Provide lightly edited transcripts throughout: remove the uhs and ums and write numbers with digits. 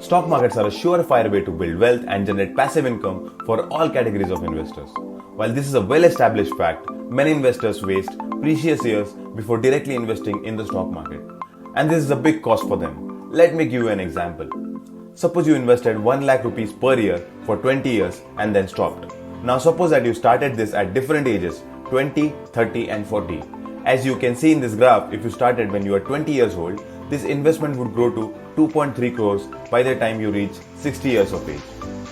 Stock markets are a surefire way to build wealth and generate passive income for all categories of investors. While this is a well-established fact, many investors waste precious years before directly investing in the stock market. And this is a big cost for them. Let me give you an example. Suppose you invested 1 lakh rupees per year for 20 years and then stopped. Now suppose that you started this at different ages, 20, 30 and 40. As you can see in this graph, if you started when you were 20 years old, this investment would grow to 2.3 crores by the time you reach 60 years of age.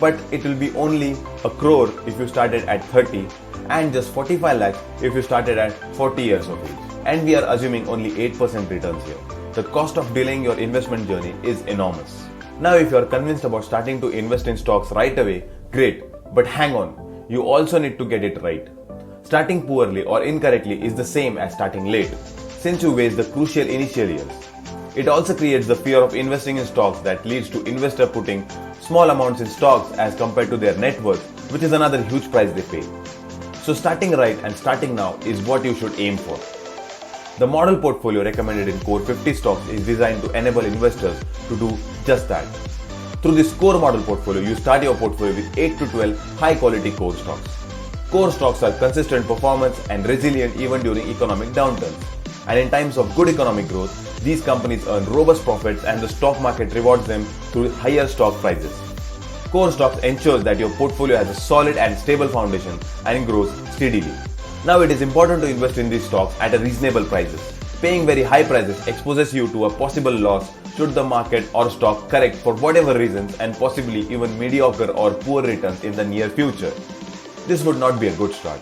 But it will be only a crore if you started at 30 and just 45 lakhs if you started at 40 years of age. And we are assuming only 8% returns here. The cost of delaying your investment journey is enormous. Now if you are convinced about starting to invest in stocks right away, great. But hang on, you also need to get it right. Starting poorly or incorrectly is the same as starting late, since you waste the crucial initial years. It also creates the fear of investing in stocks that leads to investor putting small amounts in stocks as compared to their net worth, which is another huge price they pay. So starting right and starting now is what you should aim for. The model portfolio recommended in Core 50 stocks is designed to enable investors to do just that. Through this core model portfolio, you start your portfolio with 8 to 12 high quality core stocks. Core stocks are consistent performance and resilient even during economic downturns. And in times of good economic growth, these companies earn robust profits and the stock market rewards them through higher stock prices. Core stocks ensures that your portfolio has a solid and stable foundation and grows steadily. Now it is important to invest in these stocks at a reasonable prices. Paying very high prices exposes you to a possible loss should the market or stock correct for whatever reasons and possibly even mediocre or poor returns in the near future. This would not be a good start.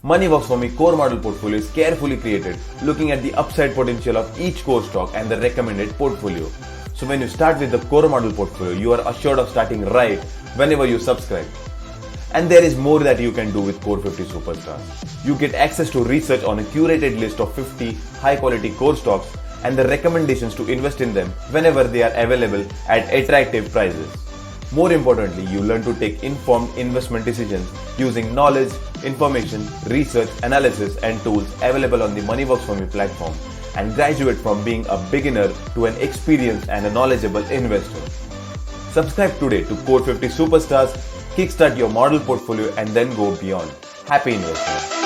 Moneyworks for Me core model portfolio is carefully created, looking at the upside potential of each core stock and the recommended portfolio. So when you start with the core model portfolio, you are assured of starting right whenever you subscribe. And there is more that you can do with Core 50 Superstars. You get access to research on a curated list of 50 high quality core stocks and the recommendations to invest in them whenever they are available at attractive prices. More importantly, you learn to take informed investment decisions using knowledge, information, research, analysis and tools available on the Moneyworks for Me platform and graduate from being a beginner to an experienced and a knowledgeable investor. Subscribe today to Core 50 Superstars, kickstart your model portfolio and then go beyond. Happy investing!